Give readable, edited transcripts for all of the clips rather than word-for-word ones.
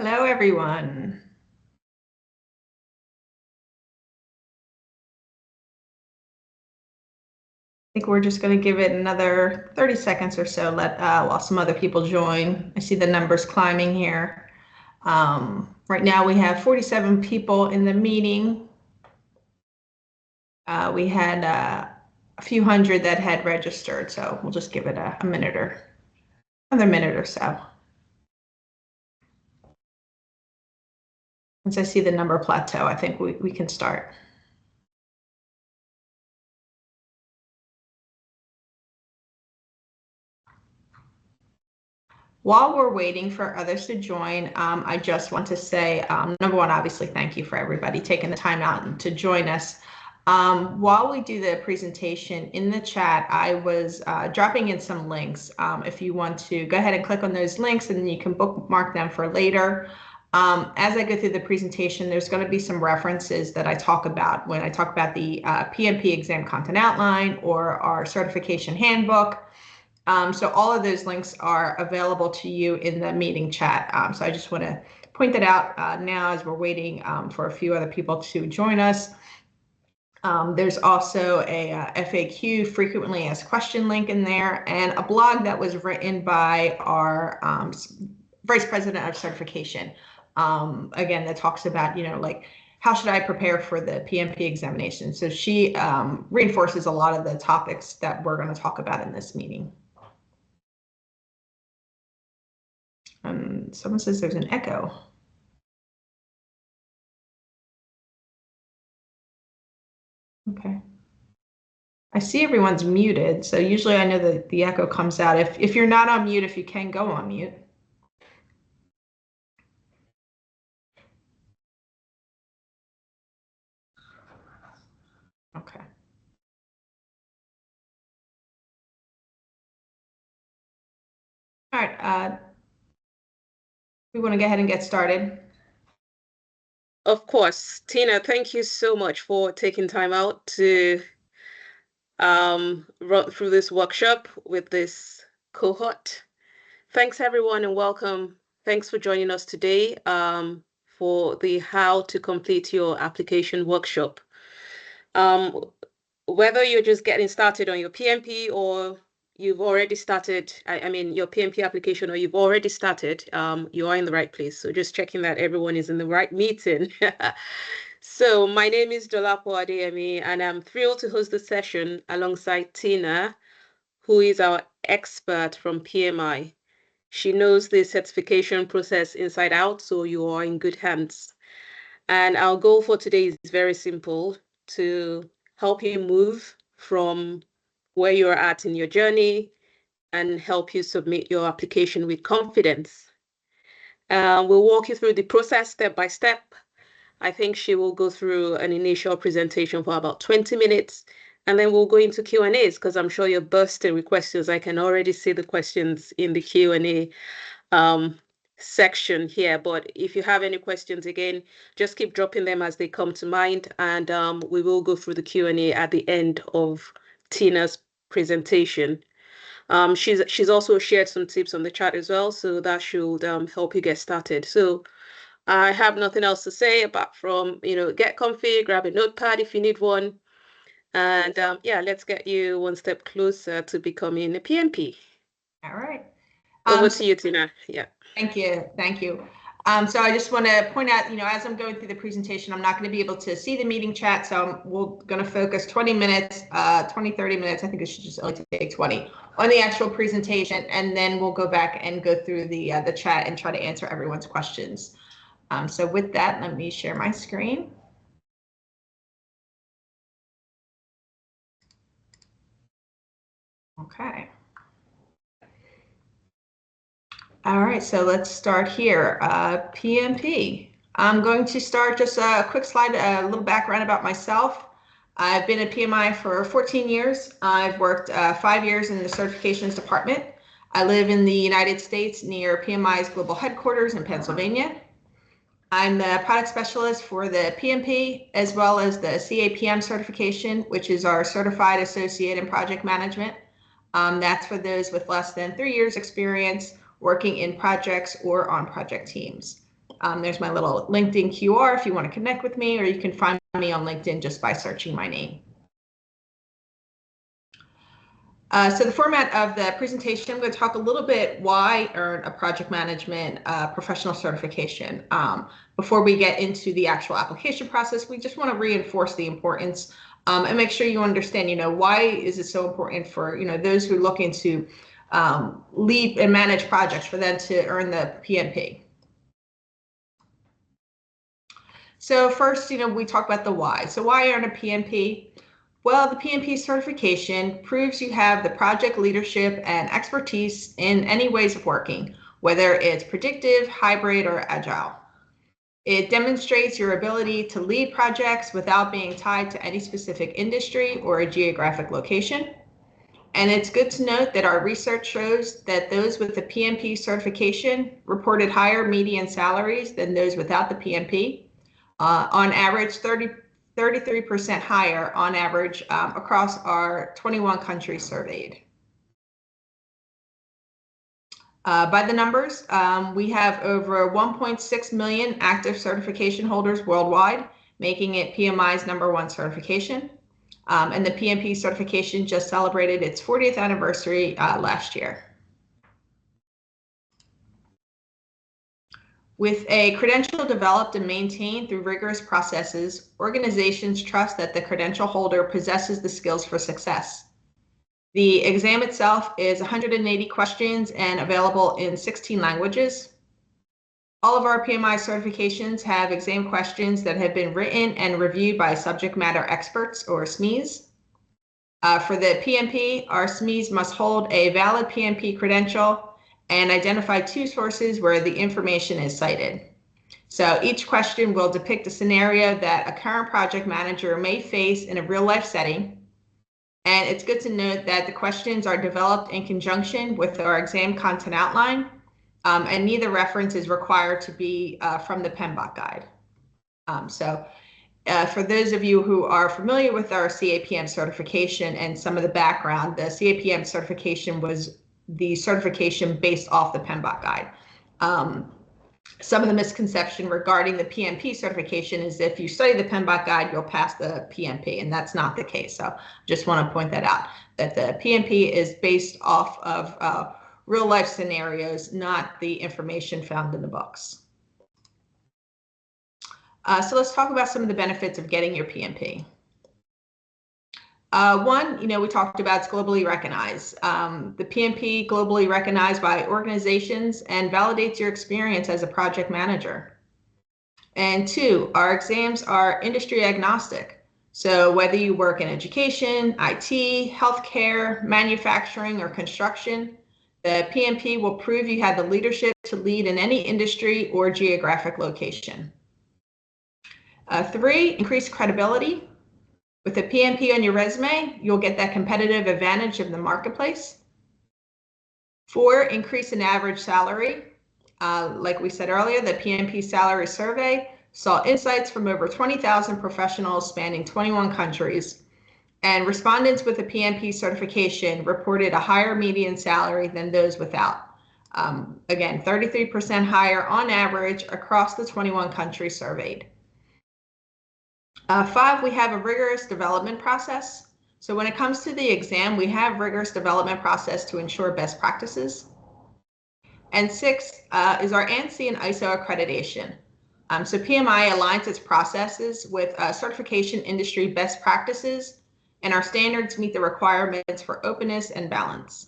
Hello, everyone. I think we're just going to give it another 30 seconds or so, while some other people join. I see the numbers climbing here. Right now we have 47 people in the meeting. We had a few hundred that had registered, so we'll just give it a minute or another minute or so. Once I see the number plateau, I think we can start. While we're waiting for others to join, I just want to say, number one, obviously, thank you for everybody taking the time out to join us. While we do the presentation in the chat, I was dropping in some links. If you want to go ahead and click on those links, and then you can bookmark them for later. As I go through the presentation, there's going to be some references that I talk about when I talk about the PMP exam content outline or our certification handbook. So all of those links are available to you in the meeting chat. So I just want to point that out now as we're waiting for a few other people to join us. There's also a FAQ, frequently asked question link in there, and a blog that was written by our Vice President of Certification. Again, that talks about, like, how should I prepare for the PMP examination? So she reinforces a lot of the topics that we're going to talk about in this meeting. Someone says there's an echo. Okay. I see everyone's muted, so usually I know that the echo comes out. If you're not on mute, if you can go on mute. Okay. All right. We want to go ahead and get started. Of course. Tina, thank you so much for taking time out to run through this workshop with this cohort. Thanks, everyone, and welcome. Thanks for joining us today for the How to Complete Your Application workshop. Whether you're just getting started on your PMP or you've already started, your PMP application, or you've already started, you are in the right place. So just checking that everyone is in the right meeting. So my name is Dolapo Adeyemi, and I'm thrilled to host the session alongside Tina, who is our expert from PMI. She knows the certification process inside out, so you are in good hands. And our goal for today is very simple: to help you move from where you're at in your journey and help you submit your application with confidence. We'll walk you through the process step by step. I think she will go through an initial presentation for about 20 minutes, and then we'll go into Q&As, because I'm sure you're bursting with questions. I can already see the questions in the Q&A section here. But if you have any questions, again, just keep dropping them as they come to mind, and we will go through the Q&A at the end of Tina's presentation. She's also shared some tips on the chat as well, so that should help you get started. So I have nothing else to say apart from, get comfy, grab a notepad if you need one, and yeah, let's get you one step closer to becoming a PMP. All right. Over to you, Tina. Yeah. Thank you. Thank you. So I just want to point out, as I'm going through the presentation, I'm not going to be able to see the meeting chat. So we're going to focus 20 minutes, 30 minutes. I think it should just only take 20 on the actual presentation. And then we'll go back and go through the chat and try to answer everyone's questions. So with that, let me share my screen. Okay. All right, so let's start here. PMP. I'm going to start just a quick slide, a little background about myself. I've been at PMI for 14 years. I've worked 5 years in the certifications department. I live in the United States near PMI's global headquarters in Pennsylvania. I'm the product specialist for the PMP as well as the CAPM certification, which is our Certified Associate in Project Management. That's for those with less than 3 years experience working in projects or on project teams. There's my little LinkedIn QR if you want to connect with me, or you can find me on LinkedIn just by searching my name. So the format of the presentation, I'm going to talk a little bit why earn a project management professional certification. Before we get into the actual application process, we just want to reinforce the importance and make sure you understand, why is it so important for, those who are looking to lead and manage projects, for them to earn the PMP. So first, we talk about the why. So why earn a PMP? Well, the PMP certification proves you have the project leadership and expertise in any ways of working, whether it's predictive, hybrid, or agile. It demonstrates your ability to lead projects without being tied to any specific industry or a geographic location. And it's good to note that our research shows that those with the PMP certification reported higher median salaries than those without the PMP, on average 33% higher on average across our 21 countries surveyed. By the numbers, we have over 1.6 million active certification holders worldwide, making it PMI's #1 certification. And the PMP certification just celebrated its 40th anniversary last year. With a credential developed and maintained through rigorous processes, organizations trust that the credential holder possesses the skills for success. The exam itself is 180 questions and available in 16 languages. All of our PMI certifications have exam questions that have been written and reviewed by subject matter experts, or SMEs. For the PMP, our SMEs must hold a valid PMP credential and identify 2 sources where the information is cited. So each question will depict a scenario that a current project manager may face in a real-life setting. And it's good to note that the questions are developed in conjunction with our exam content outline, and neither reference is required to be from the PMBOK guide. For those of you who are familiar with our CAPM certification and some of the background, the CAPM certification was the certification based off the PMBOK guide. Some of the misconception regarding the PMP certification is if you study the PMBOK guide, you'll pass the PMP, and that's not the case. So just want to point that out, that the PMP is based off of real life scenarios, not the information found in the books. So let's talk about some of the benefits of getting your PMP. One, we talked about, it's globally recognized. The PMP globally recognized by organizations and validates your experience as a project manager. And 2, our exams are industry agnostic. So whether you work in education, IT, healthcare, manufacturing, or construction, the PMP will prove you have the leadership to lead in any industry or geographic location. 3, increased credibility. With a PMP on your resume, you'll get that competitive advantage of the marketplace. 4, increase in average salary. Like we said earlier, the PMP salary survey saw insights from over 20,000 professionals spanning 21 countries. And respondents with a PMP certification reported a higher median salary than those without. Again, 33% higher on average across the 21 countries surveyed. 5, we have a rigorous development process. So when it comes to the exam, we have rigorous development process to ensure best practices. And 6 is our ANSI and ISO accreditation. So PMI aligns its processes with certification industry best practices, and our standards meet the requirements for openness and balance.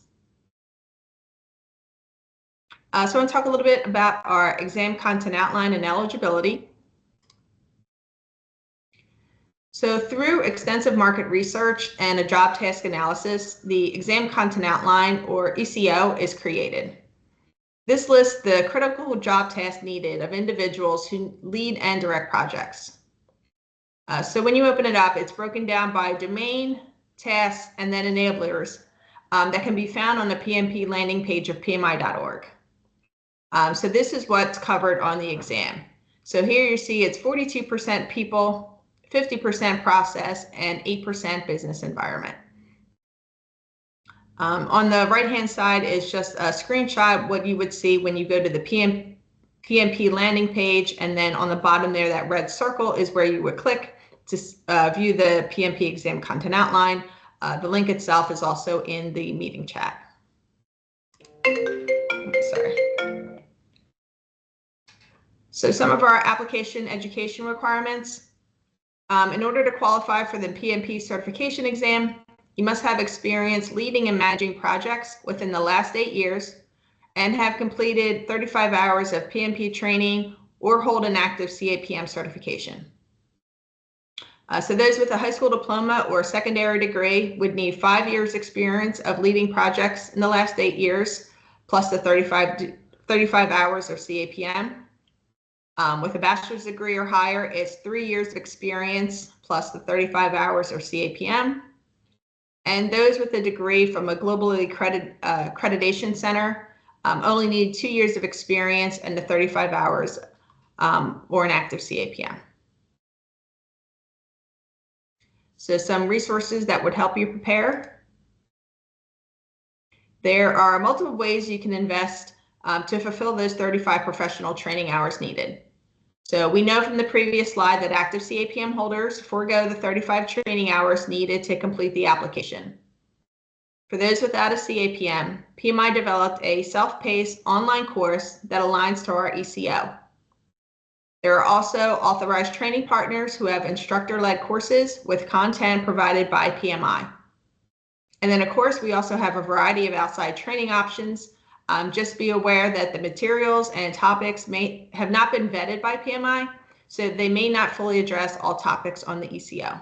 So I want to talk a little bit about our exam content outline and eligibility. So through extensive market research and a job task analysis, the exam content outline, or ECO, is created. This lists the critical job tasks needed of individuals who lead and direct projects. So when you open it up, it's broken down by domain, tasks, and then enablers that can be found on the PMP landing page of PMI.org. So this is what's covered on the exam. So here you see it's 42% people, 50% process, and 8% business environment. On the right-hand side is just a screenshot what you would see when you go to the PMP landing page, and then on the bottom there, that red circle is where you would click to view the PMP exam content outline. The link itself is also in the meeting chat. Sorry. So some of our application education requirements. In order to qualify for the PMP certification exam, you must have experience leading and managing projects within the last 8 years and have completed 35 hours of PMP training or hold an active CAPM certification. So those with a high school diploma or secondary degree would need 5 years experience of leading projects in the last 8 years, plus the 35 hours of CAPM. With a bachelor's degree or higher, it's 3 years of experience plus the 35 hours or CAPM. And those with a degree from a globally accreditation center only need 2 years of experience and the 35 hours or an active CAPM. So some resources that would help you prepare. There are multiple ways you can invest to fulfill those 35 professional training hours needed. So we know from the previous slide that active CAPM holders forego the 35 training hours needed to complete the application. For those without a CAPM, PMI developed a self-paced online course that aligns to our ECO. There are also authorized training partners who have instructor-led courses with content provided by PMI. And then, of course, we also have a variety of outside training options. Just be aware that the materials and topics may have not been vetted by PMI, so they may not fully address all topics on the ECO.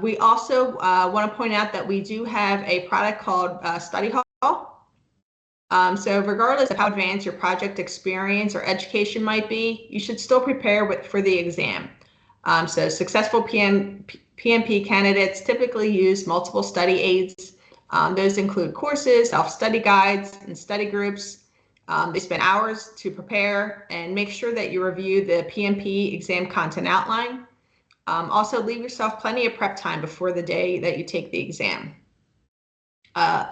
We also want to point out that we do have a product called Study Hall. So regardless of how advanced your project experience or education might be, you should still prepare for the exam. So successful PMP candidates typically use multiple study aids. Those include courses, self-study guides, and study groups. They spend hours to prepare and make sure that you review the PMP exam content outline. Also, leave yourself plenty of prep time before the day that you take the exam.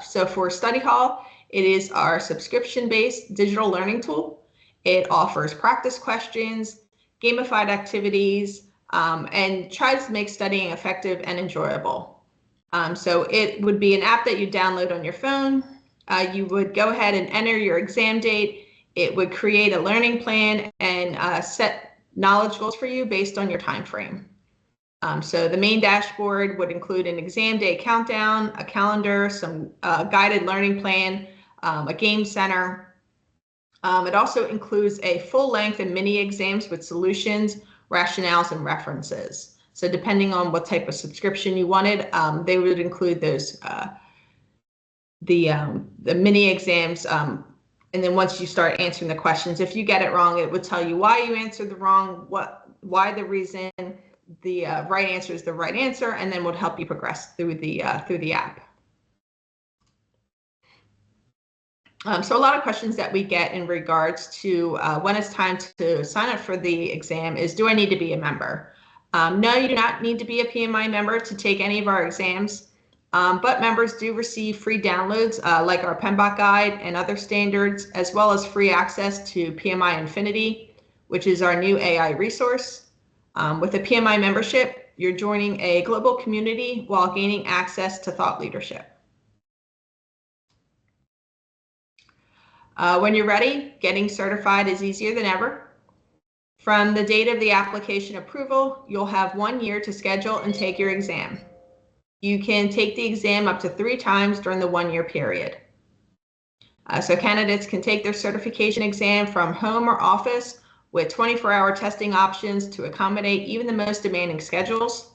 So for Study Hall, it is our subscription-based digital learning tool. It offers practice questions, gamified activities, and tries to make studying effective and enjoyable. So it would be an app that you download on your phone. You would go ahead and enter your exam date. It would create a learning plan and set knowledge goals for you based on your time frame. So the main dashboard would include an exam day countdown, a calendar, some guided learning plan, a game center. It also includes a full-length and mini exams with solutions, rationales, and references. So depending on what type of subscription you wanted, they would include those the mini exams. And then once you start answering the questions, if you get it wrong, it would tell you why you answered the wrong, why the reason the right answer is the right answer, and then would help you progress through the app. So a lot of questions that we get in regards to when it's time to sign up for the exam is, do I need to be a member? No, you do not need to be a PMI member to take any of our exams, but members do receive free downloads like our PMBOK guide and other standards, as well as free access to PMI Infinity, which is our new AI resource. With a PMI membership, you're joining a global community while gaining access to thought leadership. When you're ready, getting certified is easier than ever. From the date of the application approval, you'll have 1 year to schedule and take your exam. You can take the exam up to 3 times during the 1 year period. So candidates can take their certification exam from home or office with 24-hour testing options to accommodate even the most demanding schedules.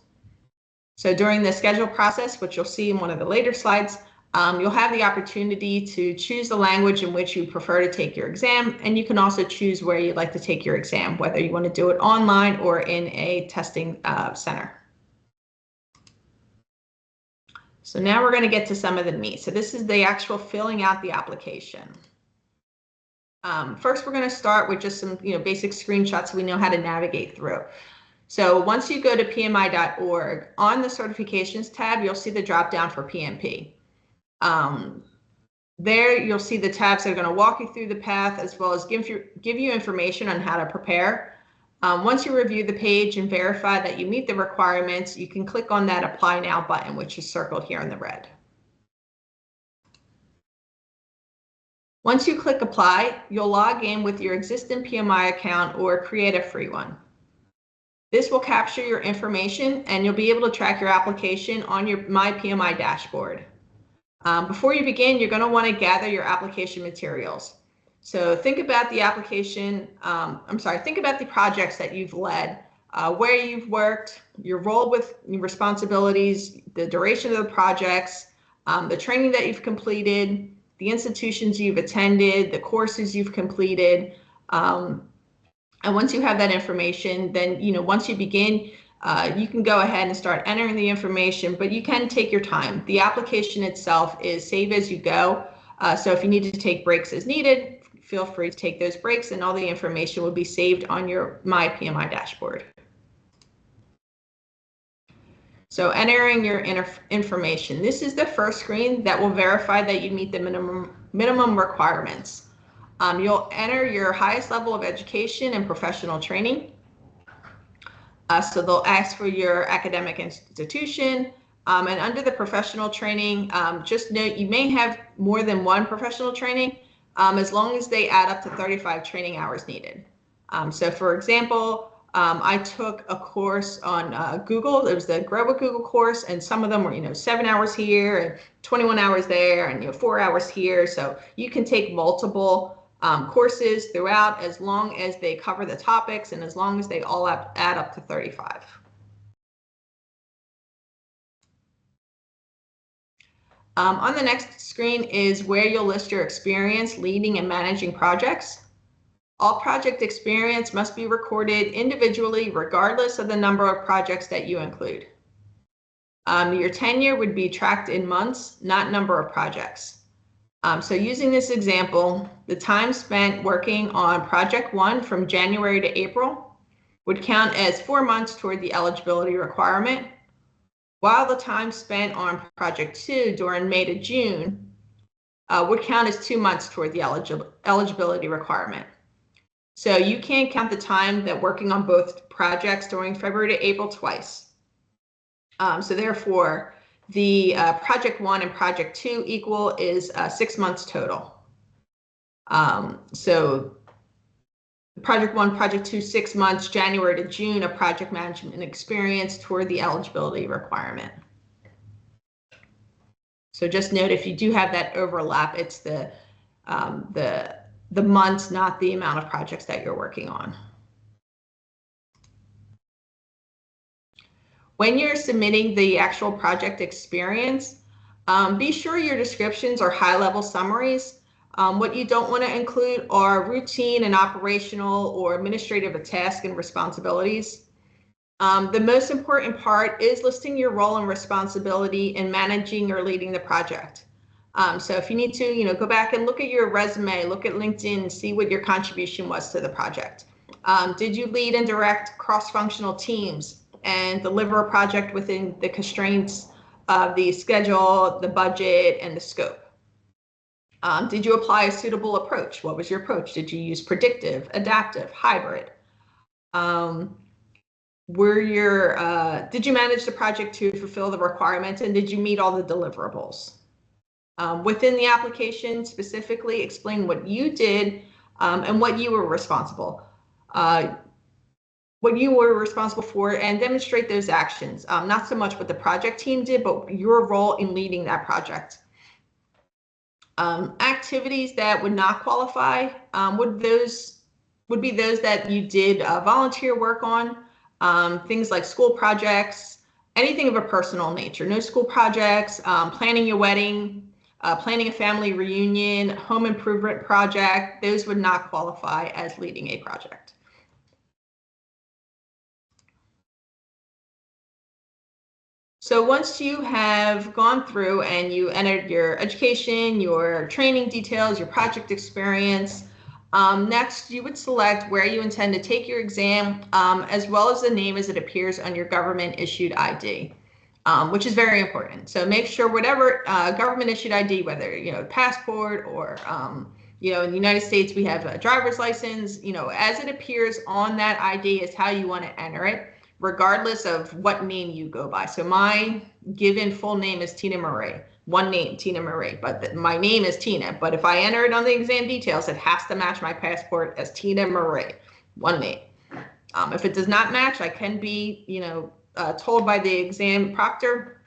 So during the schedule process, which you'll see in one of the later slides, you'll have the opportunity to choose the language in which you prefer to take your exam, and you can also choose where you'd like to take your exam, whether you want to do it online or in a testing center. So now we're going to get to some of the meat. So this is the actual filling out the application. First, we're going to start with just some basic screenshots so we know how to navigate through. So once you go to pmi.org, on the certifications tab, you'll see the drop down for PMP. There you'll see the tabs that are going to walk you through the path as well as give you information on how to prepare. Once you review the page and verify that you meet the requirements, you can click on that Apply Now button, which is circled here in the red. Once you click Apply, you'll log in with your existing PMI account or create a free one. This will capture your information and you'll be able to track your application on your My PMI dashboard. Before you begin, you're going to want to gather your application materials. So think about the application, think about the projects that you've led, where you've worked, your role with your responsibilities, the duration of the projects, the training that you've completed, the institutions you've attended, the courses you've completed. And once you have that information, then, once you begin, you can go ahead and start entering the information, but you can take your time. The application itself is save as you go. So if you need to take breaks as needed, feel free to take those breaks and all the information will be saved on your My PMI dashboard. So entering your information. This is the first screen that will verify that you meet the minimum requirements. You'll enter your highest level of education and professional training. So they'll ask for your academic institution, and under the professional training, just note you may have more than one professional training as long as they add up to 35 training hours needed. So for example, I took a course on Google. It was the Grow with Google course, and some of them were 7 hours here and 21 hours there and 4 hours here. So you can take multiple courses throughout as long as they cover the topics and as long as they all add up to 35. On the next screen is where you'll list your experience leading and managing projects. All project experience must be recorded individually regardless of the number of projects that you include. Your tenure would be tracked in months, not number of projects. So using this example, the time spent working on project 1 from January to April would count as 4 months toward the eligibility requirement, while the time spent on project 2 during May to June would count as 2 months toward the eligibility requirement. So you can't count the time that working on both projects during February to April twice. So therefore, the project 1 and project 2 equal is 6 months total. So project 1, project 2, 6 months, January to June of project management experience toward the eligibility requirement. So just note if you do have that overlap, it's the months, not the amount of projects that you're working on. When you're submitting the actual project experience, be sure your descriptions are high-level summaries. What you don't want to include are routine and operational or administrative tasks and responsibilities. The most important part is listing your role and responsibility in managing or leading the project. So if you need to, go back and look at your resume, look at LinkedIn, and see what your contribution was to the project. Did you lead and direct cross-functional teams and deliver a project within the constraints of the schedule, the budget, and the scope? Did you apply a suitable approach? What was your approach? Did you use predictive, adaptive, hybrid? Did you manage the project to fulfill the requirements, and did you meet all the deliverables? Within the application, specifically explain what you did and what you were responsible for, and demonstrate those actions. Not so much what the project team did, but your role in leading that project. Activities that would not qualify would be those that you did volunteer work on, things like school projects, anything of a personal nature. No school projects, planning your wedding, planning a family reunion, home improvement project. Those would not qualify as leading a project. So once you have gone through and you entered your education, your training details, your project experience, next you would select where you intend to take your exam, as well as the name as it appears on your government issued ID. which is very important. So make sure whatever government issued ID, whether, passport or, in the United States, we have a driver's license, as it appears on that ID is how you want to enter it, regardless of what name you go by. So my given full name is Tina Marie, one name, Tina Marie, but my name is Tina. But if I enter it on the exam details, it has to match my passport as Tina Marie, one name. If it does not match, I can be, told by the exam proctor,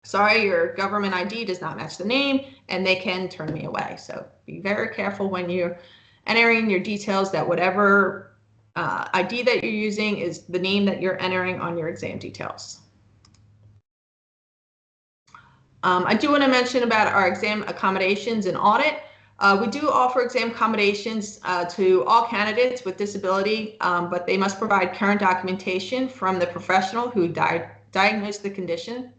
sorry, your government ID does not match the name, and they can turn me away. So be very careful when you're entering your details that whatever ID that you're using is the name that you're entering on your exam details. I do want to mention about our exam accommodations and audit. We do offer exam accommodations to all candidates with disability, but they must provide current documentation from the professional who diagnosed the condition.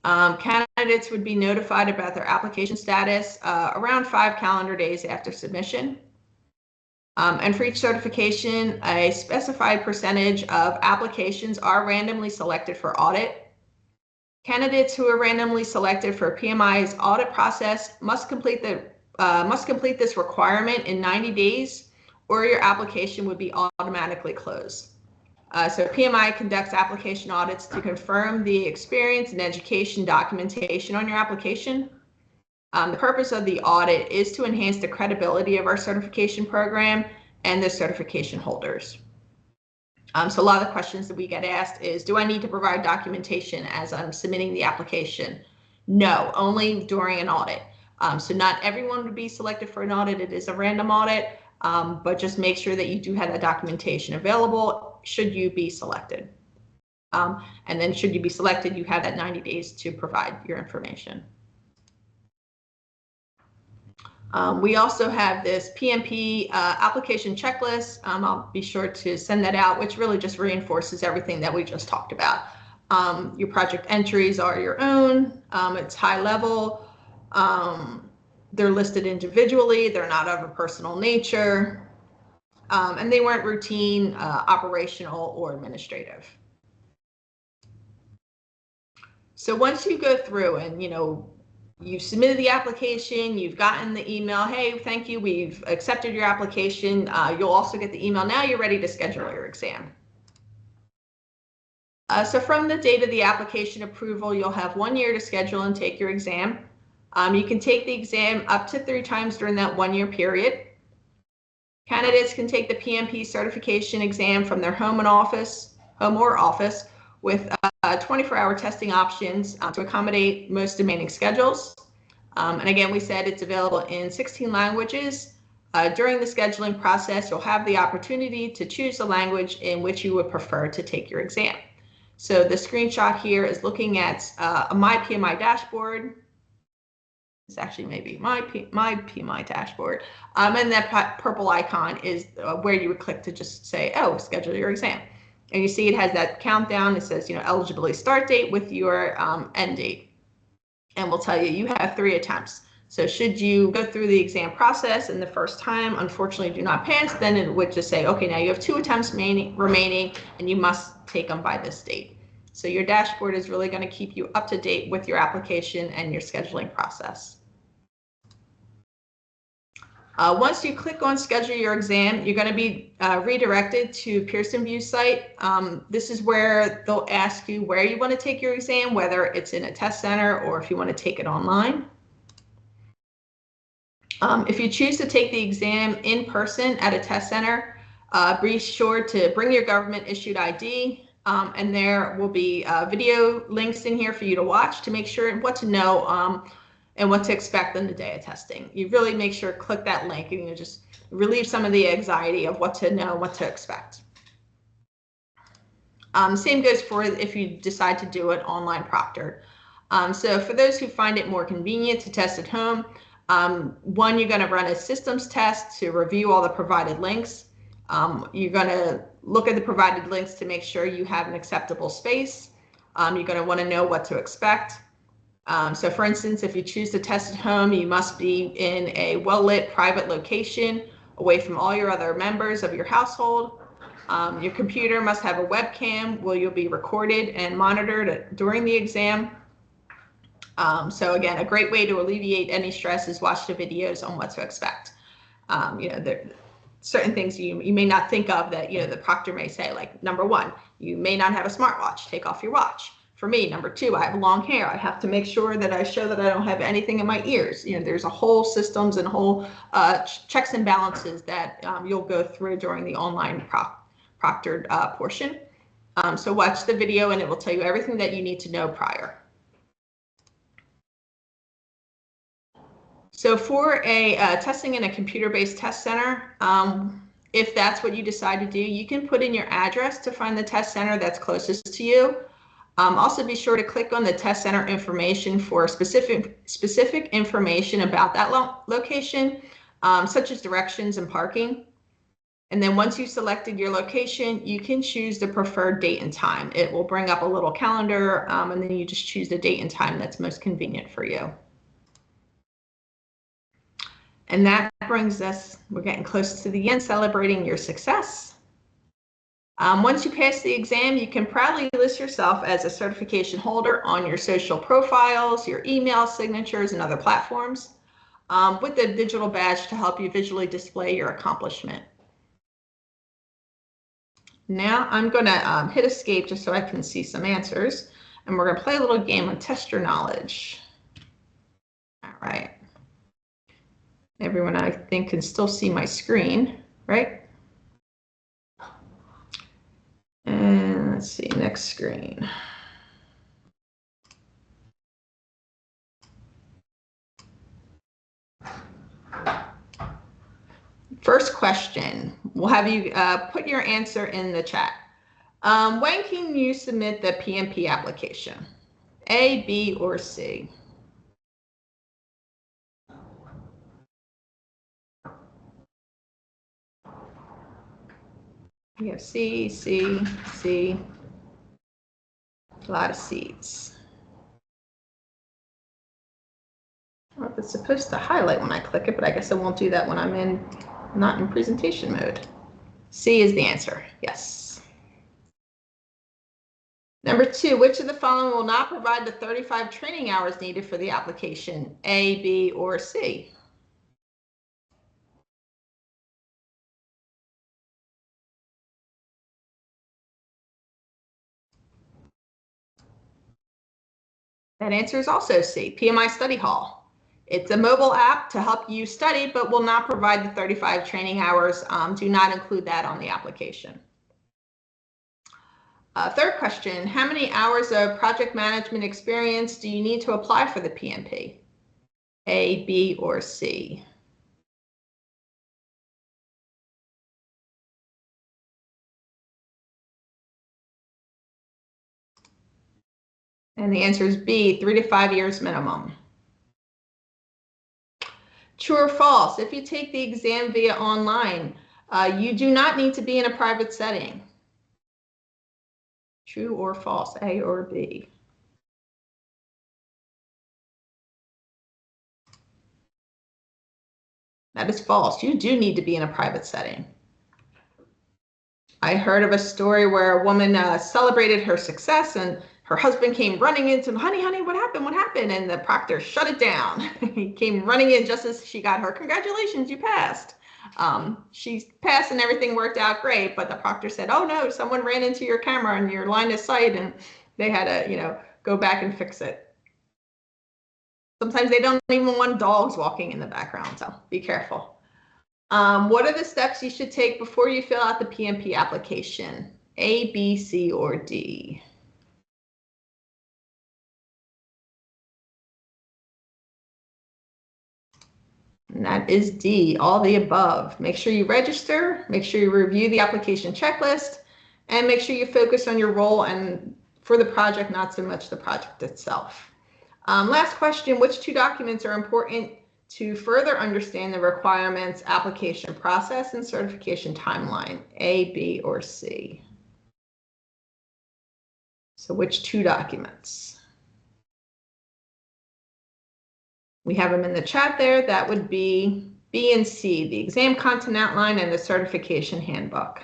Candidates would be notified about their application status around 5 calendar days after submission. And for each certification, a specified percentage of applications are randomly selected for audit. Candidates who are randomly selected for PMI's audit process must complete this requirement in 90 days, or your application would be automatically closed. So PMI conducts application audits to confirm the experience and education documentation on your application. The purpose of the audit is to enhance the credibility of our certification program and the certification holders. So a lot of the questions that we get asked is, do I need to provide documentation as I'm submitting the application? No, only during an audit. So not everyone would be selected for an audit. It is a random audit, but just make sure that you do have that documentation available should you be selected. And then should you be selected, you have that 90 days to provide your information. We also have this PMP application checklist. I'll be sure to send that out, which really just reinforces everything that we just talked about. Your project entries are your own. It's high level. They're listed individually. They're not of a personal nature. And they weren't routine, operational, or administrative. So once you go through and, you've submitted the application, you've gotten the email, hey, thank you, we've accepted your application. You'll also get the email, now you're ready to schedule your exam. So from the date of the application approval, you'll have 1 year to schedule and take your exam. You can take the exam up to 3 times during that 1 year period. Candidates can take the PMP certification exam from their home or office with 24-hour testing options to accommodate most demanding schedules. And again, we said it's available in 16 languages. During the scheduling process, you'll have the opportunity to choose the language in which you would prefer to take your exam. So the screenshot here is looking at a My PMI dashboard. It's actually maybe my PMI dashboard. And that purple icon is where you would click to just say, oh, schedule your exam. And you see it has that countdown. It says, eligibility start date with your end date. And we'll tell you, you have 3 attempts. So should you go through the exam process and the first time, unfortunately, do not pass, then it would just say, okay, now you have 2 attempts remaining and you must take them by this date. So your dashboard is really going to keep you up to date with your application and your scheduling process. Once you click on schedule your exam, you're going to be redirected to Pearson VUE site. This is where they'll ask you where you want to take your exam, whether it's in a test center or if you want to take it online. If you choose to take the exam in person at a test center, be sure to bring your government issued ID, and there will be video links in here for you to watch to make sure what to know and what to expect on the day of testing. You really make sure click that link and just relieve some of the anxiety of what to know, what to expect. Same goes for if you decide to do it online proctored. So for those who find it more convenient to test at home, one, you're going to run a systems test to review all the provided links. You're going to look at the provided links to make sure you have an acceptable space. You're going to want to know what to expect. So for instance, if you choose to test at home, you must be in a well-lit private location away from all your other members of your household. Your computer must have a webcam where you'll be recorded and monitored during the exam. So again, a great way to alleviate any stress is watch the videos on what to expect. There certain things you may not think of that, the proctor may say, like, number one, you may not have a smartwatch, take off your watch. For me, number two, I have long hair. I have to make sure that I show that I don't have anything in my ears. There's a whole systems and whole checks and balances that you'll go through during the online proctored portion. So watch the video and it will tell you everything that you need to know prior. So for a testing in a computer-based test center, if that's what you decide to do, you can put in your address to find the test center that's closest to you. Also be sure to click on the test center information for specific information about that location, such as directions and parking. And then once you've selected your location, you can choose the preferred date and time. It will bring up a little calendar, and then you just choose the date and time that's most convenient for you. And that brings us, we're getting close to the end, celebrating your success. Once you pass the exam, you can proudly list yourself as a certification holder on your social profiles, your email signatures, and other platforms, with a digital badge to help you visually display your accomplishment. Now I'm going to hit escape just so I can see some answers, and we're going to play a little game of test your knowledge. All right. Everyone, I think, can still see my screen, right? And let's see, next screen. First question, we'll have you put your answer in the chat. When can you submit the PMP application? A, B, or C? We have C, C, C. A lot of C's. Well, it's supposed to highlight when I click it, but I guess it won't do that when I'm not in presentation mode. C is the answer, yes. Number two, which of the following will not provide the 35 training hours needed for the application? A, B, or C? That answer is also C, PMI Study Hall. It's a mobile app to help you study, but will not provide the 35 training hours. Do not include that on the application. Third question, how many hours of project management experience do you need to apply for the PMP? A, B, or C? And the answer is B, 3 to 5 years minimum. True or false? If you take the exam via online, you do not need to be in a private setting. True or false, A or B? That is false. You do need to be in a private setting. I heard of a story where a woman celebrated her success and her husband came running into, honey, what happened? What happened? And the proctor shut it down. He came running in just as she got her, congratulations, you passed. She passed and everything worked out great, but the proctor said, oh no, someone ran into your camera and your line of sight, and they had to, go back and fix it. Sometimes they don't even want dogs walking in the background, so be careful. What are the steps you should take before you fill out the PMP application? A, B, C, or D? And that is D, all the above. Make sure you register, make sure you review the application checklist, and make sure you focus on your role and for the project, not so much the project itself. Last question, which two documents are important to further understand the requirements, application process, and certification timeline? A, B, or C? So which two documents? We have them in the chat there. That would be B and C, the exam content outline and the certification handbook.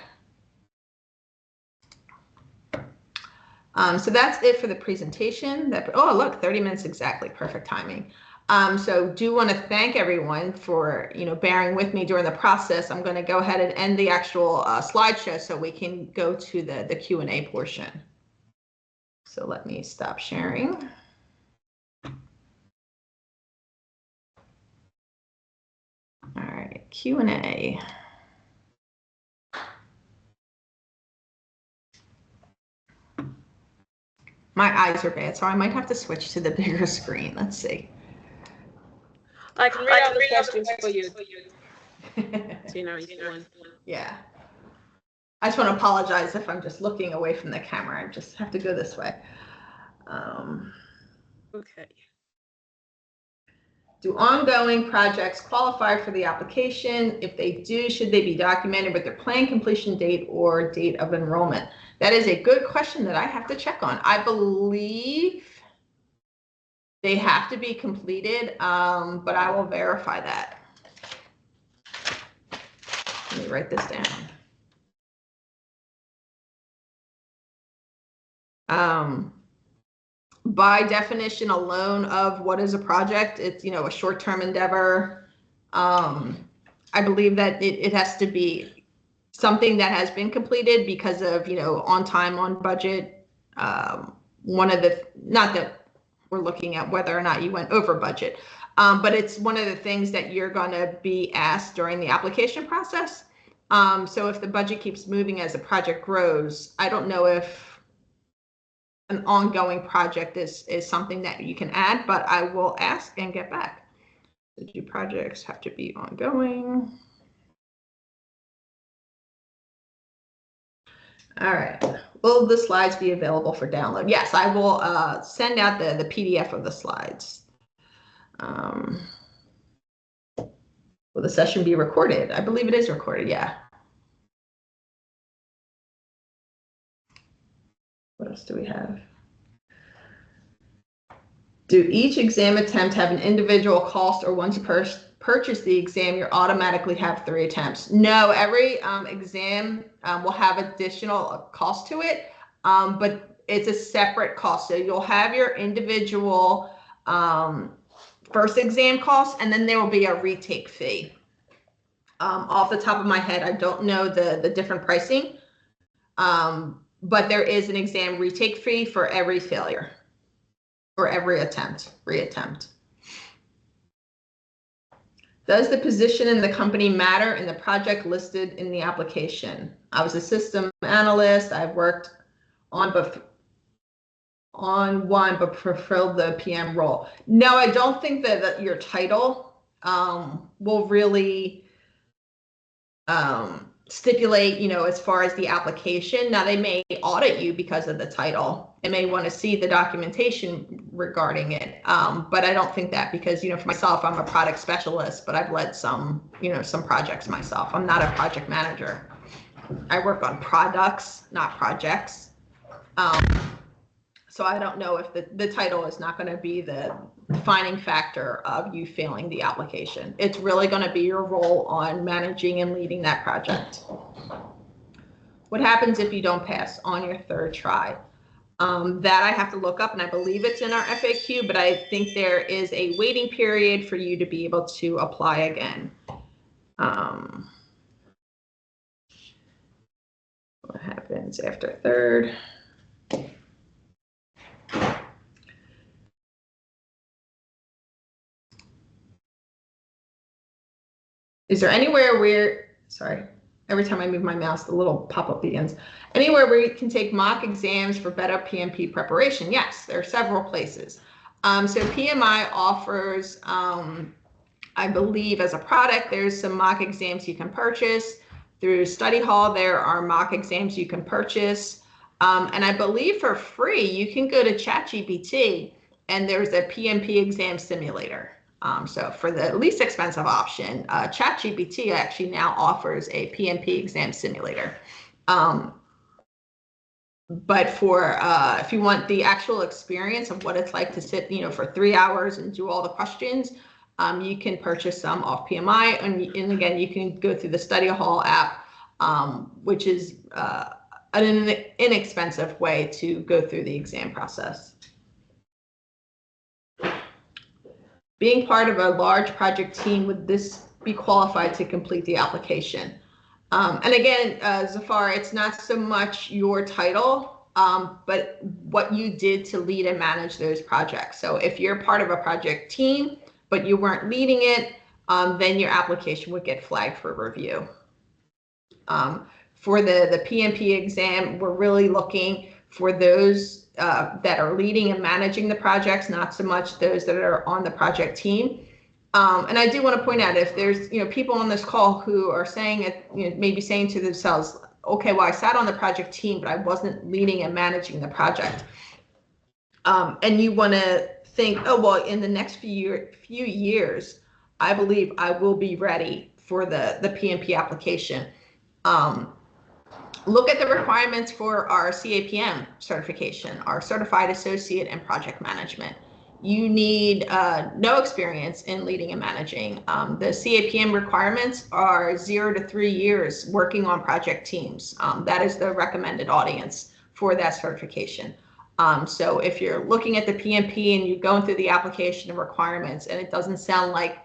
So that's it for the presentation. Oh, look, 30 minutes exactly, perfect timing. So do want to thank everyone for, bearing with me during the process. I'm going to go ahead and end the actual slideshow so we can go to the Q&A portion. So let me stop sharing. All right, Q&A. My eyes are bad, so I might have to switch to the bigger screen. Let's see. I can read out the questions for you. So if you want. Yeah. I just want to apologize if I'm just looking away from the camera. I just have to go this way. Okay. Do ongoing projects qualify for the application? If they do, should they be documented with their planned completion date or date of enrollment? That is a good question that I have to check on. I believe they have to be completed, but I will verify that. Let me write this down. By definition alone of what is a project, it's, a short-term endeavor. I believe that it has to be something that has been completed because of, on time, on budget. One of the, not that we're looking at whether or not you went over budget, but it's one of the things that you're going to be asked during the application process. So if the budget keeps moving as the project grows, I don't know if an ongoing project is something that you can add, but I will ask and get back. Do projects have to be ongoing? All right. Will the slides be available for download? Yes, I will send out the PDF of the slides. Will the session be recorded? I believe it is recorded, yeah. What else do we have? Do each exam attempt have an individual cost, or once you purchase the exam, you automatically have 3 attempts? No, every exam will have additional cost to it, but it's a separate cost. So you'll have your individual first exam cost, and then there will be a retake fee. Off the top of my head, I don't know the different pricing, but there is an exam retake fee for every failure. Or every reattempt. Does the position in the company matter in the project listed in the application? I was a system analyst. I've worked on one, but fulfilled the PM role. No, I don't think that your title will really stipulate, as far as the application. Now, they may audit you because of the title. They may want to see the documentation regarding it. But I don't think that, because, for myself, I'm a product specialist, but I've led some projects myself. I'm not a project manager. I work on products, not projects. So I don't know if the title is not going to be the defining factor of you failing the application. It's really going to be your role on managing and leading that project. What happens if you don't pass on your 3rd try? That I have to look up, and I believe it's in our FAQ, but I think there is a waiting period for you to be able to apply again. What happens after 3rd? Is there anywhere where, sorry, every time I move my mouse, the little pop-up begins. Anywhere where you can take mock exams for better PMP preparation? Yes, there are several places. So PMI offers, I believe as a product, there's some mock exams you can purchase. Through Study Hall, there are mock exams you can purchase. And I believe for free, you can go to ChatGPT and there's a PMP exam simulator. So for the least expensive option, ChatGPT actually now offers a PMP exam simulator. But for if you want the actual experience of what it's like to sit, for 3 hours and do all the questions, you can purchase some off PMI, and again, you can go through the Study Hall app, which is an inexpensive way to go through the exam process. Being part of a large project team, would this be qualified to complete the application? And again, Zafar, it's not so much your title, but what you did to lead and manage those projects. So if you're part of a project team, but you weren't leading it, then your application would get flagged for review. For the PMP exam, we're really looking for those that are leading and managing the projects, not so much those that are on the project team. And I do want to point out, if there's people on this call who are saying it, maybe saying to themselves, okay, well, I sat on the project team, but I wasn't leading and managing the project. And you want to think, oh, well, in the next few years, I believe I will be ready for the PMP application. Look at the requirements for our CAPM certification, our Certified Associate in Project Management. You need no experience in leading and managing. The CAPM requirements are 0 to 3 years working on project teams. That is the recommended audience for that certification. So if you're looking at the PMP and you're going through the application and requirements and it doesn't sound like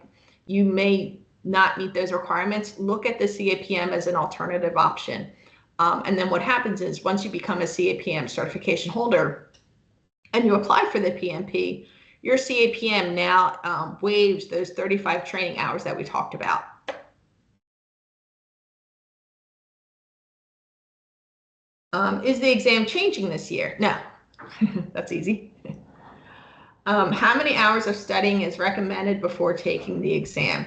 you may not meet those requirements, look at the CAPM as an alternative option. And then what happens is, once you become a CAPM certification holder and you apply for the PMP, your CAPM now waives those 35 training hours that we talked about. Is the exam changing this year? No, that's easy. How many hours of studying is recommended before taking the exam?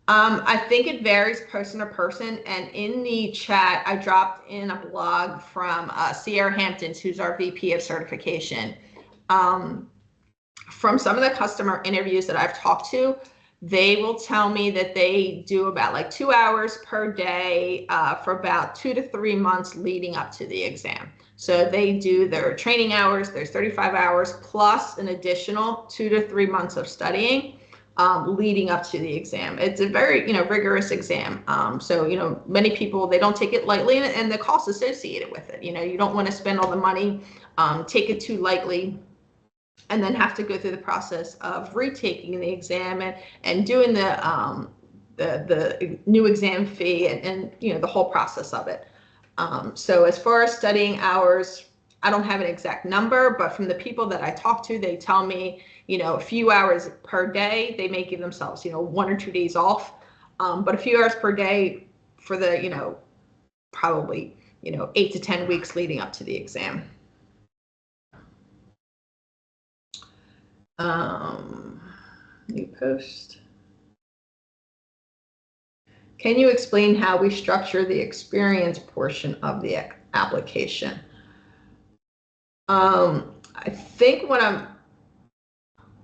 I think it varies person to person, and in the chat, I dropped in a blog from Sierra Hamptons, who's our VP of certification. From some of the customer interviews that I've talked to, they will tell me that they do about like 2 hours per day for about 2 to 3 months leading up to the exam. So they do their training hours, there's 35 hours plus an additional 2 to 3 months of studying leading up to the exam. It's a very, rigorous exam. So, many people, they don't take it lightly, and the cost associated with it. You don't want to spend all the money, take it too lightly, and then have to go through the process of retaking the exam and doing the new exam fee and the whole process of it. So as far as studying hours, I don't have an exact number, but from the people that I talk to, they tell me, a few hours per day. They may give themselves, 1 or 2 days off, but a few hours per day for the, probably, 8 to 10 weeks leading up to the exam. New post. Can you explain how we structure the experience portion of the application? I think what I'm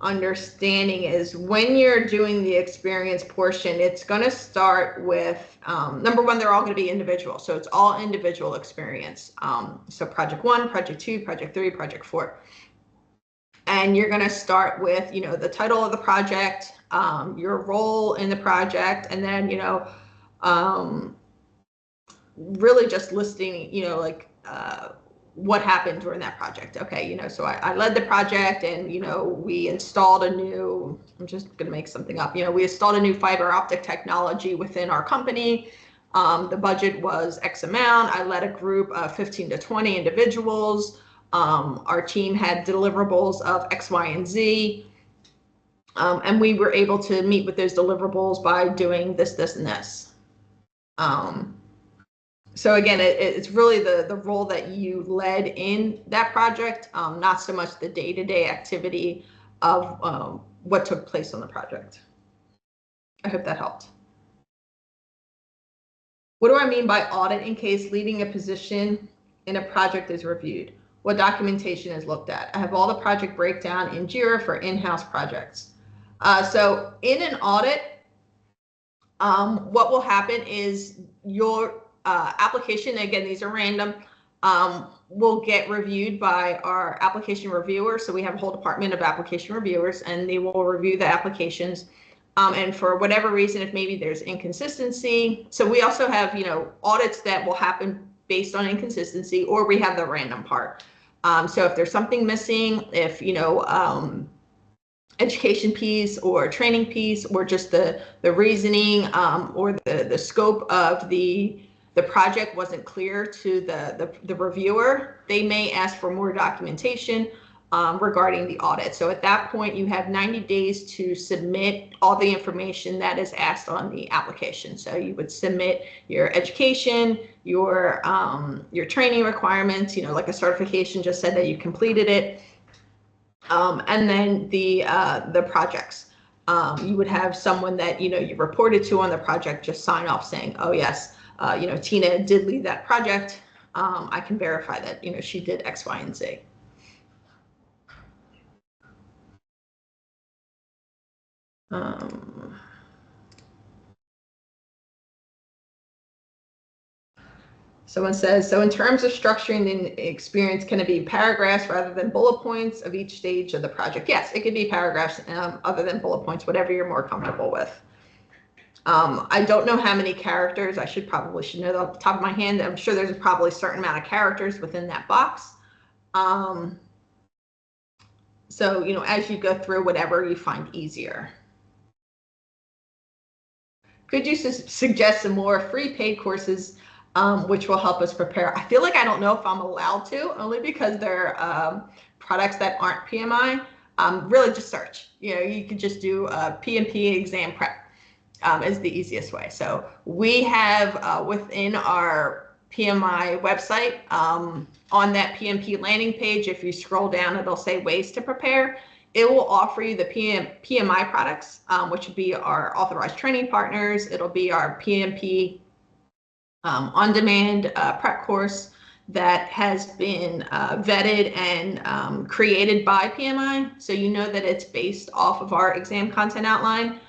understanding is, when you're doing the experience portion, it's going to start with, number one, they're all going to be individual. So it's all individual experience. So project 1, project 2, project 3, project 4. And you're going to start with, the title of the project, your role in the project, and then, really just listing, what happened during that project. Okay, so I led the project, and, we installed a new, I'm just going to make something up, we installed a new fiber optic technology within our company. The budget was X amount. I led a group of 15 to 20 individuals. Our team had deliverables of X, Y, and Z. And we were able to meet with those deliverables by doing this, this, and this. So again, it's really the role that you led in that project, not so much the day-to-day activity of what took place on the project. I hope that helped. What do I mean by audit in case leading a position in a project is reviewed? What documentation is looked at? I have all the project breakdown in JIRA for in-house projects. So in an audit, what will happen is your application, again, these are random, will get reviewed by our application reviewers. So we have a whole department of application reviewers, and they will review the applications. And for whatever reason, if maybe there's inconsistency. So we also have, audits that will happen based on inconsistency, or we have the random part. So if there's something missing, if, education piece or training piece, or just the reasoning or the scope of the project wasn't clear to the reviewer, they may ask for more documentation regarding the audit. So at that point, you have 90 days to submit all the information that is asked on the application. So you would submit your education, your training requirements, like a certification just said that you completed it, and then the projects. You would have someone that you reported to on the project just sign off saying, oh yes, Tina did lead that project. I can verify that she did X, Y, and Z. Someone says, so in terms of structuring the experience, can it be paragraphs rather than bullet points of each stage of the project? Yes, it could be paragraphs other than bullet points, whatever you're more comfortable with. I don't know how many characters. I probably should know off the top of my hand. I'm sure there's probably a certain amount of characters within that box. So, as you go through, whatever you find easier. Could you suggest some more free paid courses which will help us prepare? I feel like I don't know if I'm allowed to, only because they're products that aren't PMI. Really just search. You could just do a PMP exam prep is the easiest way. So we have within our PMI website, on that PMP landing page, if you scroll down, it'll say ways to prepare. It will offer you the PMI products, which would be our authorized training partners. It'll be our PMP on-demand prep course that has been vetted and created by PMI. So that it's based off of our exam content outline.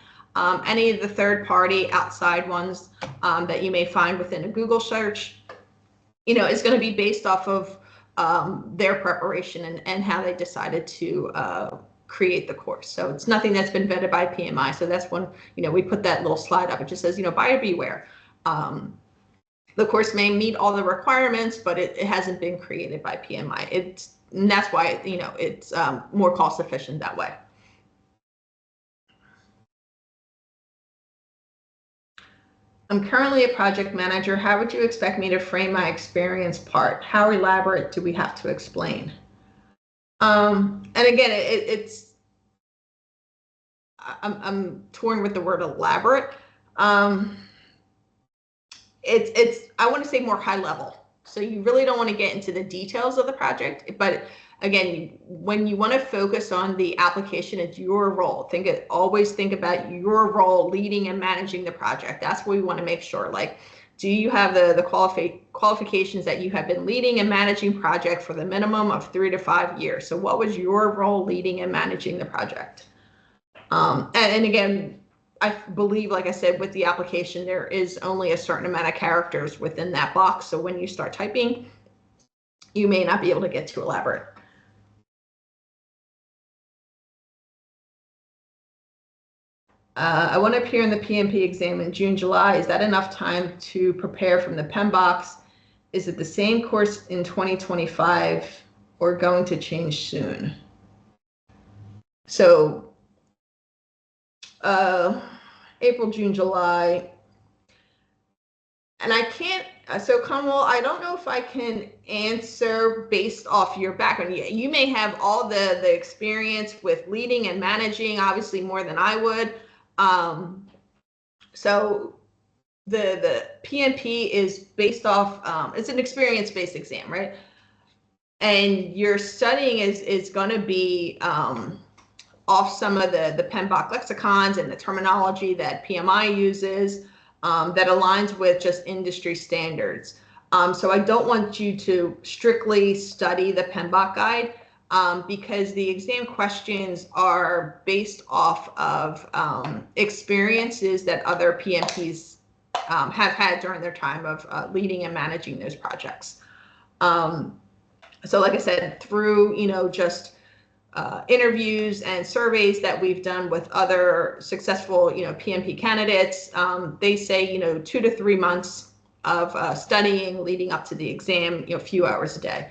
Any of the third-party outside ones that you may find within a Google search, is going to be based off of their preparation and how they decided to create the course. So it's nothing that's been vetted by PMI. So that's when, we put that little slide up. It just says, buyer beware. The course may meet all the requirements, but it hasn't been created by PMI. And that's why, it's more cost efficient that way. I'm currently a project manager. How would you expect me to frame my experience part? How elaborate do we have to explain? And again, I'm torn with the word elaborate. I want to say more high level. So you really don't want to get into the details of the project, but again, when you want to focus on the application, it's your role. Always think about your role leading and managing the project. That's what we want to make sure. Like, do you have the qualifications that you have been leading and managing project for the minimum of 3 to 5 years? So what was your role leading and managing the project? And again, I believe, like I said, with the application, there is only a certain amount of characters within that box. So when you start typing, you may not be able to get too elaborate. I want to appear in the PMP exam in June, July. Is that enough time to prepare from the PEM box? Is it the same course in 2025 or going to change soon? So April, June, July. And I can't, so Conwell, I don't know if I can answer based off your background. You may have all the experience with leading and managing, obviously more than I would. So the PMP is based off, it's an experience-based exam, right? And your studying is going to be off some of the PMBOK lexicons and the terminology that PMI uses that aligns with just industry standards. So I don't want you to strictly study the PMBOK guide because the exam questions are based off of experiences that other PMPs have had during their time of leading and managing those projects. So like I said, through, just interviews and surveys that we've done with other successful, PMP candidates, they say, 2 to 3 months of studying leading up to the exam, a few hours a day.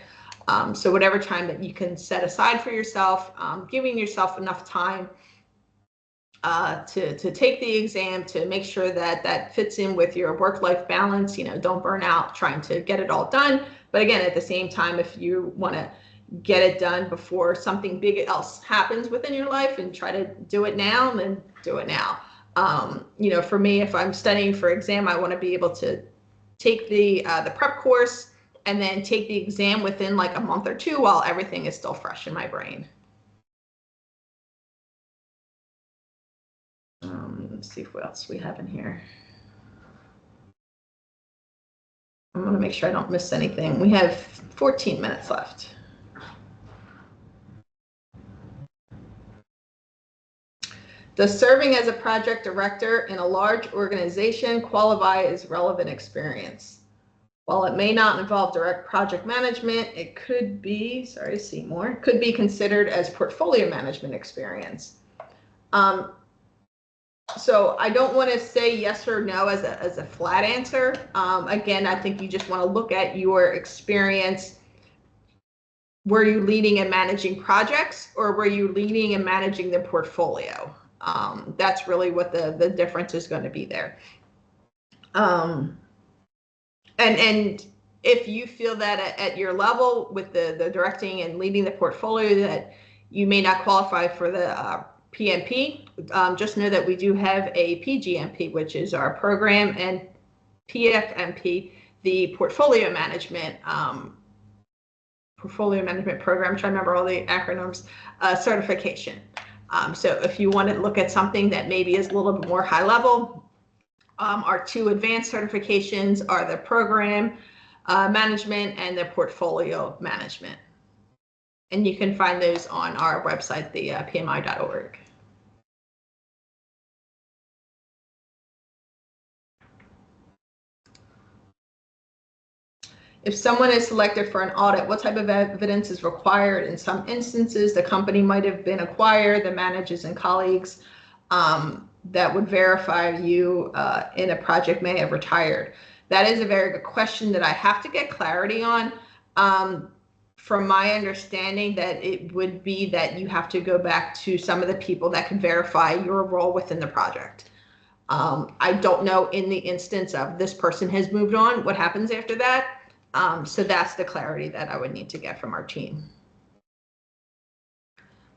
So whatever time that you can set aside for yourself, giving yourself enough time to take the exam, to make sure that that fits in with your work-life balance. Don't burn out trying to get it all done. But again, at the same time, if you want to get it done before something big else happens within your life and try to do it now, then do it now. For me, if I'm studying for exam, I want to be able to take the prep course and then take the exam within like a month or two while everything is still fresh in my brain. Let's see what else we have in here. I want to make sure I don't miss anything. We have 14 minutes left. Does serving as a project director in a large organization qualify as relevant experience? While it may not involve direct project management, it could be, could be considered as portfolio management experience. So I don't want to say yes or no as a flat answer. Again, I think you just want to look at your experience. Were you leading and managing projects, or were you leading and managing the portfolio? That's really what the difference is going to be there. And if you feel that at your level with the directing and leading the portfolio that you may not qualify for the PMP, just know that we do have a PGMP, which is our program, and PFMP, the portfolio management program, I'm trying to remember all the acronyms, certification. So if you want to look at something that maybe is a little bit more high level, our two advanced certifications are the program management and the portfolio management. And you can find those on our website, the PMI.org. If someone is selected for an audit, what type of evidence is required? In some instances, the company might have been acquired, the managers and colleagues that would verify you in a project may have retired. That is a very good question that I have to get clarity on. From my understanding, that it would be that you have to go back to some of the people that can verify your role within the project. I don't know in the instance of this person has moved on, what happens after that. So that's the clarity that I would need to get from our team.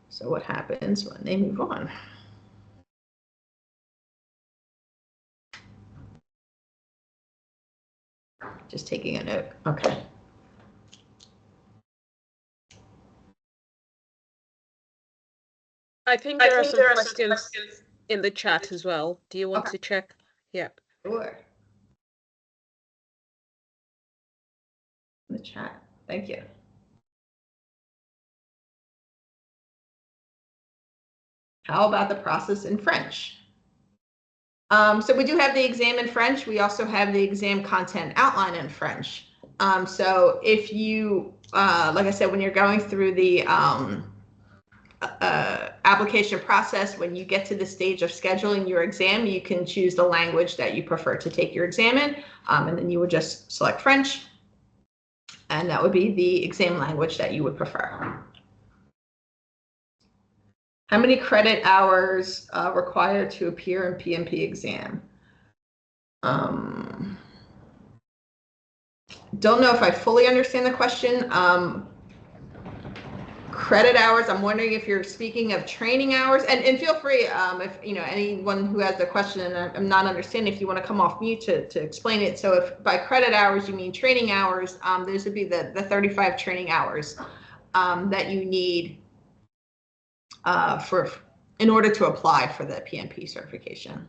So what happens when they move on? Just taking a note. Okay. I think there are some questions in the chat as well. Do you want to check? Yeah. Sure. In the chat. Thank you. How about the process in French? So we do have the exam in French. We also have the exam content outline in French. So if you, like I said, when you're going through the application process, when you get to the stage of scheduling your exam, you can choose the language that you prefer to take your exam in, and then you would just select French, and that would be the exam language that you would prefer. How many credit hours required to appear in PMP exam? Don't know if I fully understand the question. Credit hours, I'm wondering if you're speaking of training hours, and feel free if anyone who has the question and I'm not understanding, if you want to come off mute to explain it. So if by credit hours you mean training hours, those would be the 35 training hours that you need in order to apply for the PMP certification.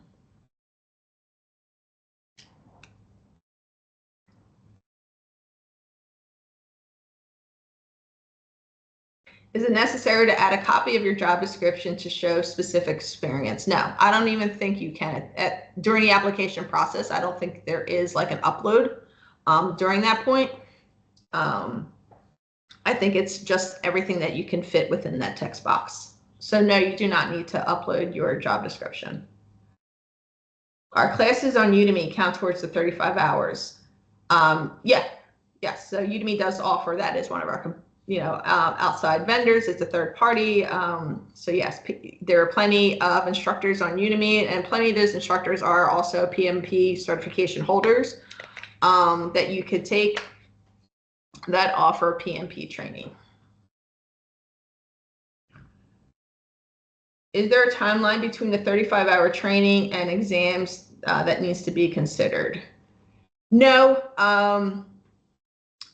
Is it necessary to add a copy of your job description to show specific experience? No, I don't even think you can. During the application process, I don't think there is like an upload during that point. I think it's just everything that you can fit within that text box. So no, you do not need to upload your job description. Our classes on Udemy count towards the 35 hours. Yes. So Udemy does offer that as one of our, outside vendors. It's a third party. So yes, there are plenty of instructors on Udemy, and plenty of those instructors are also PMP certification holders that you could take that offer PMP training. Is there a timeline between the 35-hour training and exams that needs to be considered? No,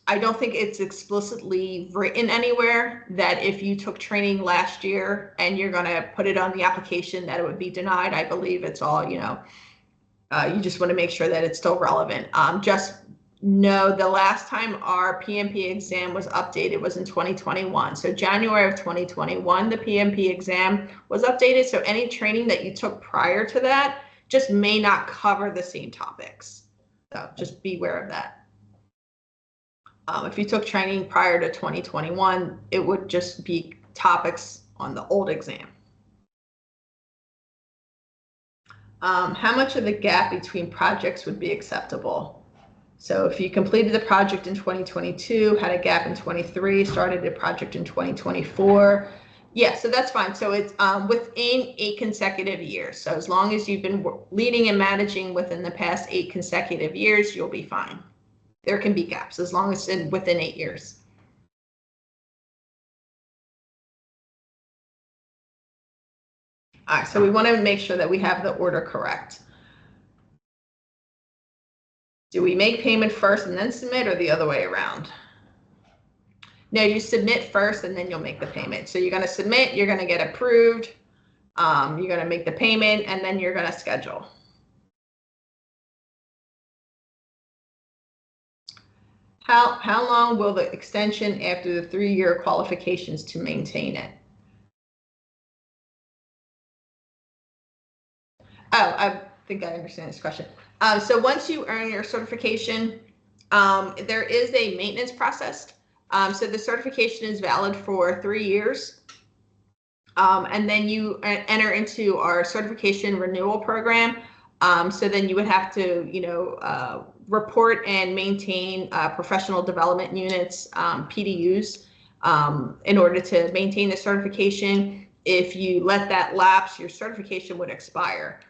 I don't think it's explicitly written anywhere that if you took training last year and you're going to put it on the application that it would be denied. I believe it's all, you just want to make sure that it's still relevant. Just know the last time our PMP exam was updated was in 2021. So January of 2021, the PMP exam was updated. So any training that you took prior to that just may not cover the same topics. So just be aware of that. If you took training prior to 2021, it would just be topics on the old exam. How much of the gap between projects would be acceptable? So if you completed the project in 2022, had a gap in 23, started a project in 2024, yeah, so that's fine. So it's within 8 consecutive years. So as long as you've been leading and managing within the past 8 consecutive years, you'll be fine. There can be gaps as long as it's within 8 years. All right, so we want to make sure that we have the order correct. Do we make payment first and then submit, or the other way around? No, you submit first and then you'll make the payment. So you're going to submit, you're going to get approved, you're going to make the payment, and then you're going to schedule. How long will the extension after the 3-year qualifications to maintain it? Oh, I think I understand this question. So once you earn your certification, there is a maintenance process. So the certification is valid for 3 years. And then you enter into our certification renewal program. So then you would have to, report and maintain professional development units, PDUs, in order to maintain the certification. If you let that lapse, your certification would expire.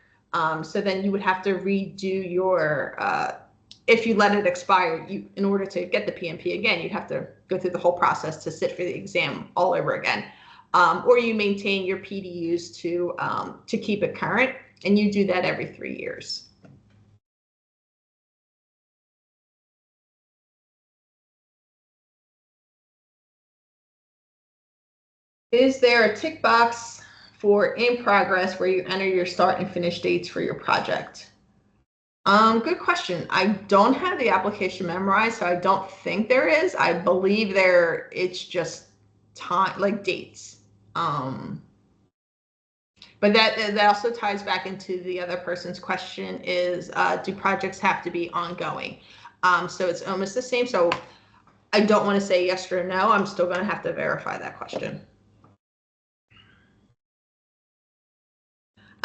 So then you would have to redo your, if you let it expire, in order to get the PMP again, you'd have to go through the whole process to sit for the exam all over again. Or you maintain your PDUs to keep it current, and you do that every 3 years. Is there a tick box for in progress where you enter your start and finish dates for your project? Good question. I don't have the application memorized, so I don't think there is. I believe it's just time, like dates. But that also ties back into the other person's question is, do projects have to be ongoing? So it's almost the same. So I don't want to say yes or no. I'm still going to have to verify that question.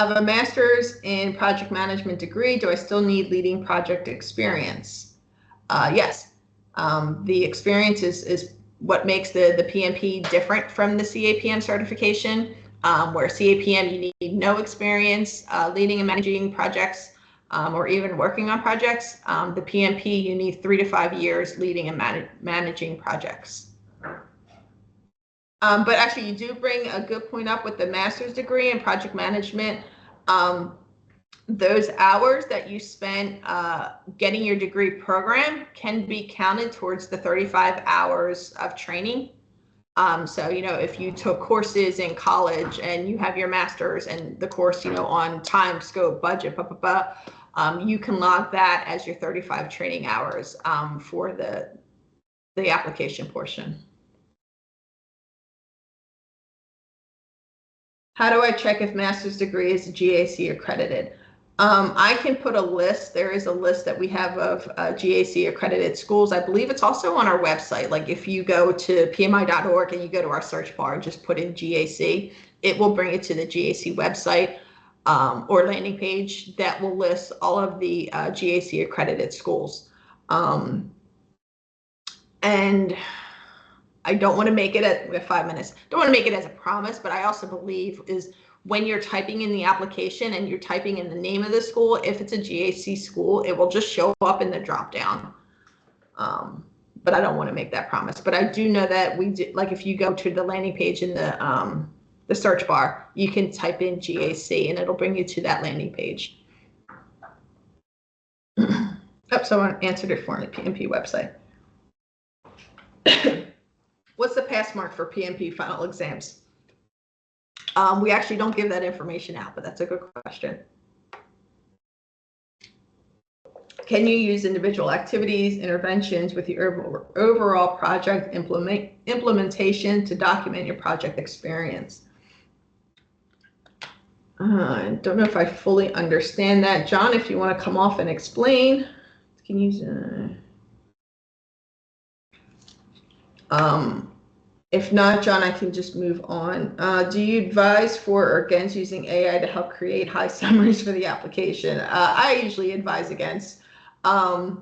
I have a master's in project management degree. Do I still need leading project experience? Yes. The experience is what makes the PMP different from the CAPM certification, where CAPM you need no experience leading and managing projects or even working on projects. The PMP you need 3 to 5 years leading and managing projects. But actually, you do bring a good point up with the master's degree in project management. Those hours that you spent getting your degree program can be counted towards the 35 hours of training. So, if you took courses in college and you have your master's and the course, on time, scope, budget, you can log that as your 35 training hours for the application portion. How do I check if master's degree is GAC accredited? I can put a list. There is a list that we have of GAC accredited schools. I believe it's also on our website. Like if you go to pmi.org and you go to our search bar, just put in GAC, it will bring you to the GAC website or landing page that will list all of the GAC accredited schools. And I don't want to make it we have 5 minutes. Don't want to make it as a promise, but I also believe is when you're typing in the application and you're typing in the name of the school, if it's a GAC school, it will just show up in the drop down. But I don't want to make that promise. But I do know that we do, like if you go to the landing page in the search bar, you can type in GAC and it'll bring you to that landing page. Oh, someone answered it for me, PMP website. What's the pass mark for PMP final exams? We actually don't give that information out, but that's a good question. Can you use individual activities, interventions with your overall project implementation to document your project experience? I don't know if I fully understand that. John, if you want to come off and explain, can you use if not, John, I can just move on. Do you advise for or against using AI to help create high summaries for the application? I usually advise against. I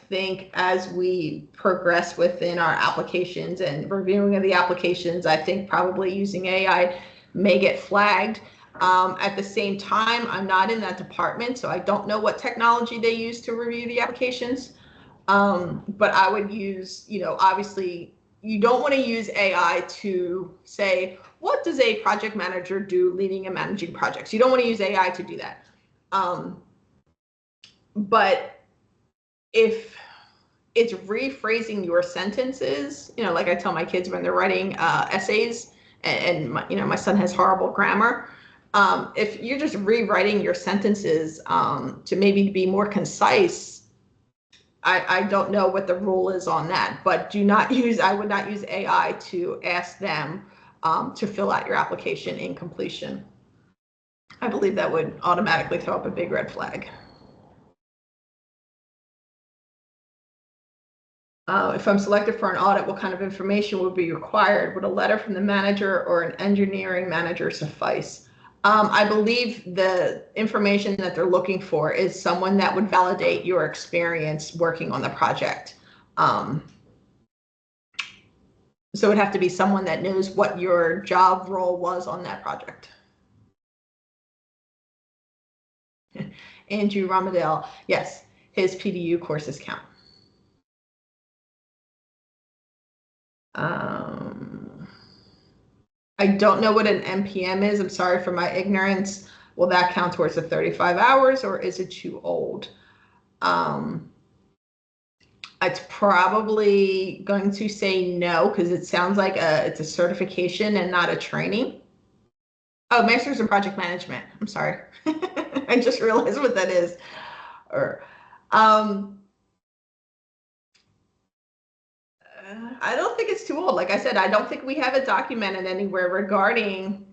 think as we progress within our applications and reviewing of the applications, I think probably using AI may get flagged. At the same time, I'm not in that department, so I don't know what technology they use to review the applications. But I would use, obviously, you don't want to use AI to say, what does a project manager do leading and managing projects? You don't want to use AI to do that. But if it's rephrasing your sentences, like I tell my kids when they're writing essays, and my son has horrible grammar. If you're just rewriting your sentences to maybe be more concise, I don't know what the rule is on that, but I would not use AI to ask them to fill out your application in completion. I believe that would automatically throw up a big red flag. If I'm selected for an audit, what kind of information would be required? Would a letter from the manager or an engineering manager suffice? I believe the information that they're looking for is someone that would validate your experience working on the project. So it would have to be someone that knows what your job role was on that project. Andrew Ramadell, yes, his PDU courses count. I don't know what an NPM is. I'm sorry for my ignorance. Will that count towards the 35 hours or is it too old? It's probably going to say no because it sounds like it's a certification and not a training. Oh, Master's in Project Management. I'm sorry. I just realized what that is. I don't think it's too old. Like I said, I don't think we have it documented anywhere regarding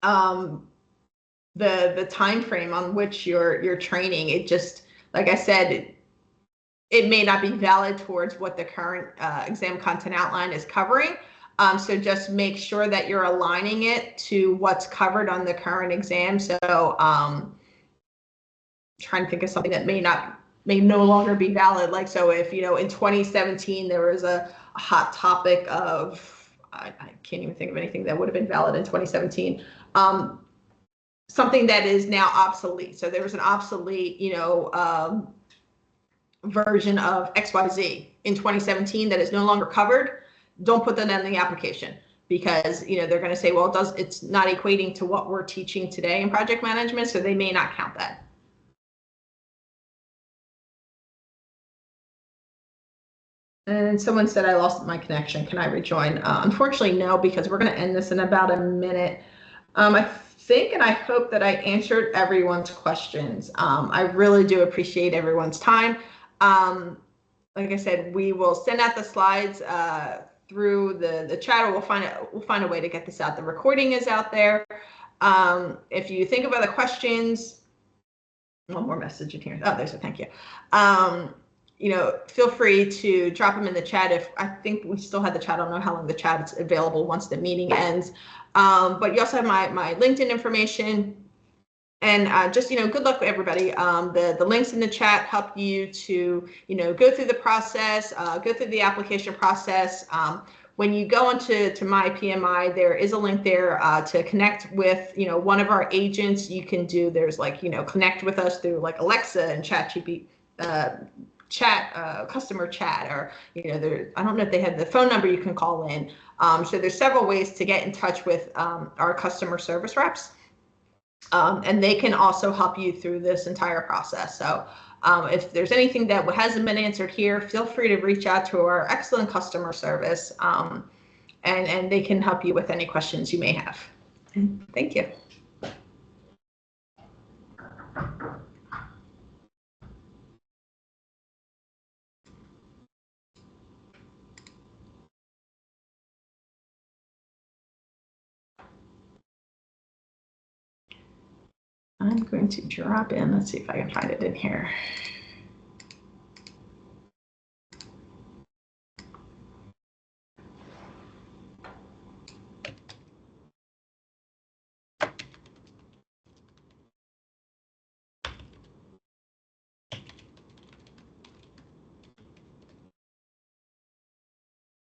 the time frame on which you're training. It just, like I said, it may not be valid towards what the current exam content outline is covering. So just make sure that you're aligning it to what's covered on the current exam. So trying to think of something that may no longer be valid. Like, so if, in 2017, there was a hot topic of, I can't even think of anything that would have been valid in 2017, something that is now obsolete. So there was an obsolete, version of XYZ in 2017 that is no longer covered. Don't put that in the application because, they're going to say, well, it's not equating to what we're teaching today in project management. So they may not count that. And someone said, I lost my connection. Can I rejoin? Unfortunately, no, because we're going to end this in about a minute. I think and I hope that I answered everyone's questions. I really do appreciate everyone's time. Like I said, we will send out the slides through the chat, or we'll find a way to get this out. The recording is out there. If you think of other questions, one more message in here. Oh, there's a thank you. Feel free to drop them in the chat. If I think we still have the chat, I don't know how long the chat is available once the meeting ends. But you also have my LinkedIn information. And just, good luck with everybody. The links in the chat help you to, go through the process, go through the application process. When you go into my PMI, there is a link there to connect with, one of our agents. You can do, there's like, connect with us through like Alexa and ChatGPT, customer chat, or, I don't know if they have the phone number you can call in. So there's several ways to get in touch with our customer service reps. And they can also help you through this entire process. So if there's anything that hasn't been answered here, feel free to reach out to our excellent customer service, and they can help you with any questions you may have. Thank you. I'm going to drop in. Let's see if I can find it in here.